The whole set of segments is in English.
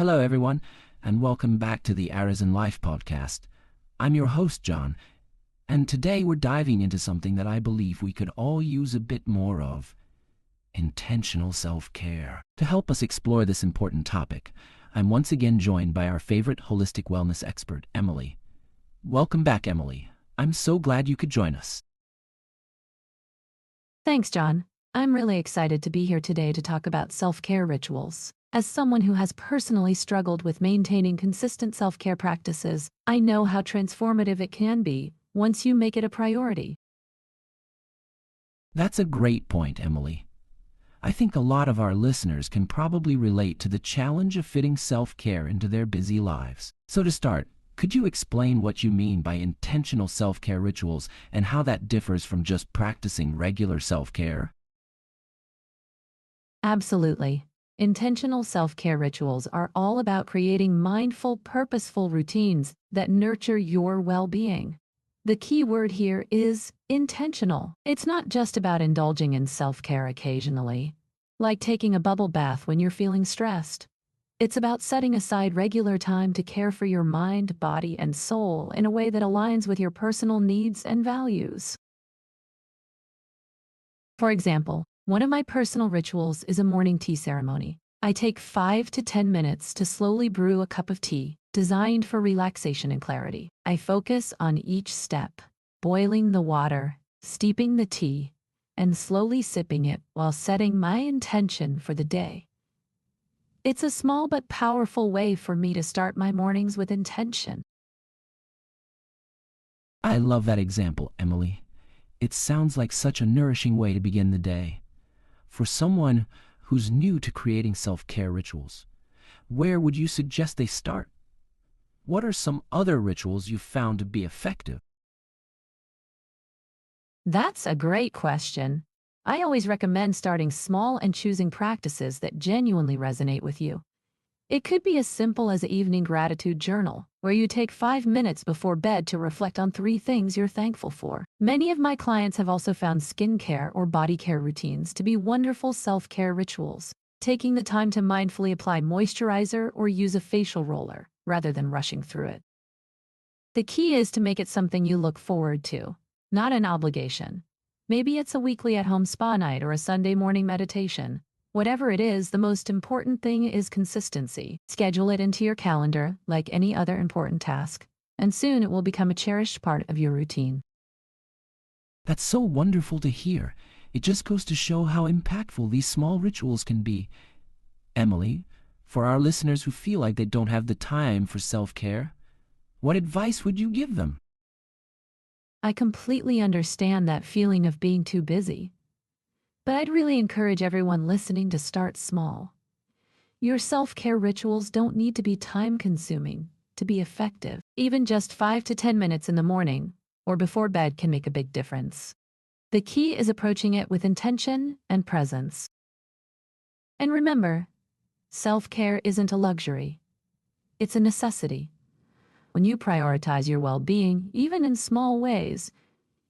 Hello, everyone, and welcome back to the Arizen Life podcast. I'm your host, John, and today we're diving into something that I believe we could all use a bit more of: intentional self-care. To help us explore this important topic, I'm once again joined by our favorite holistic wellness expert, Emily. Welcome back, Emily. I'm so glad you could join us. Thanks, John. I'm really excited to be here today to talk about self-care rituals. As someone who has personally struggled with maintaining consistent self-care practices, I know how transformative it can be once you make it a priority. That's a great point, Emily. I think a lot of our listeners can probably relate to the challenge of fitting self-care into their busy lives. So to start, could you explain what you mean by intentional self-care rituals and how that differs from just practicing regular self-care? Absolutely. Intentional self-care rituals are all about creating mindful, purposeful routines that nurture your well-being. The key word here is intentional. It's not just about indulging in self-care occasionally, like taking a bubble bath when you're feeling stressed. It's about setting aside regular time to care for your mind, body, and soul in a way that aligns with your personal needs and values. For example, one of my personal rituals is a morning tea ceremony. I take 5 to 10 minutes to slowly brew a cup of tea, designed for relaxation and clarity. I focus on each step: boiling the water, steeping the tea, and slowly sipping it while setting my intention for the day. It's a small but powerful way for me to start my mornings with intention. I love that example, Emily. It sounds like such a nourishing way to begin the day. For someone who's new to creating self-care rituals, where would you suggest they start? What are some other rituals you've found to be effective? That's a great question. I always recommend starting small and choosing practices that genuinely resonate with you. It could be as simple as an evening gratitude journal, where you take 5 minutes before bed to reflect on 3 things you're thankful for. Many of my clients have also found skincare or body care routines to be wonderful self-care rituals, taking the time to mindfully apply moisturizer or use a facial roller, rather than rushing through it. The key is to make it something you look forward to, not an obligation. Maybe it's a weekly at-home spa night or a Sunday morning meditation. Whatever it is, the most important thing is consistency. Schedule it into your calendar like any other important task, and soon it will become a cherished part of your routine. That's so wonderful to hear. It just goes to show how impactful these small rituals can be. Emily, for our listeners who feel like they don't have the time for self-care, what advice would you give them? I completely understand that feeling of being too busy, but I'd really encourage everyone listening to start small. Your self-care rituals don't need to be time-consuming to be effective. Even just 5 to 10 minutes in the morning or before bed can make a big difference. The key is approaching it with intention and presence. And remember, self-care isn't a luxury. It's a necessity. When you prioritize your well-being, even in small ways,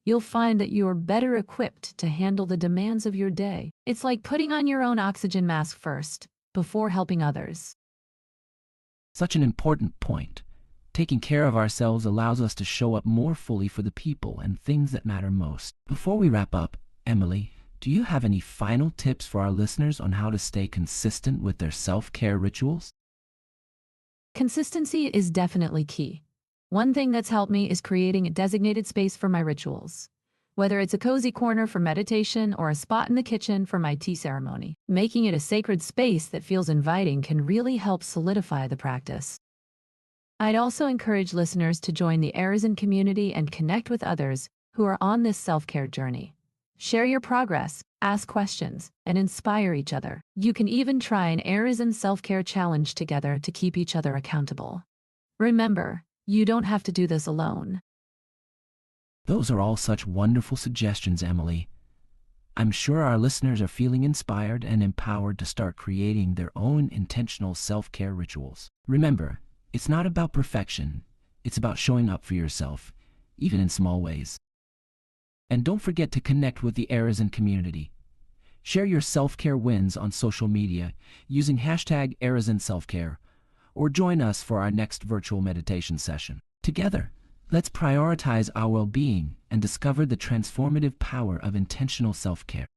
you'll find that you are better equipped to handle the demands of your day. It's like putting on your own oxygen mask first, before helping others. Such an important point. Taking care of ourselves allows us to show up more fully for the people and things that matter most. Before we wrap up, Emily, do you have any final tips for our listeners on how to stay consistent with their self-care rituals? Consistency is definitely key. One thing that's helped me is creating a designated space for my rituals. Whether it's a cozy corner for meditation or a spot in the kitchen for my tea ceremony, making it a sacred space that feels inviting can really help solidify the practice. I'd also encourage listeners to join the Arizen community and connect with others who are on this self-care journey. Share your progress, ask questions, and inspire each other. You can even try an Arizen self-care challenge together to keep each other accountable. Remember, you don't have to do this alone. Those are all such wonderful suggestions, Emily. I'm sure our listeners are feeling inspired and empowered to start creating their own intentional self-care rituals. Remember, it's not about perfection. It's about showing up for yourself, even in small ways. And don't forget to connect with the Arizen community. Share your self-care wins on social media using #ArizenSelfCare or join us for our next virtual meditation session. Together, let's prioritize our well-being and discover the transformative power of intentional self-care.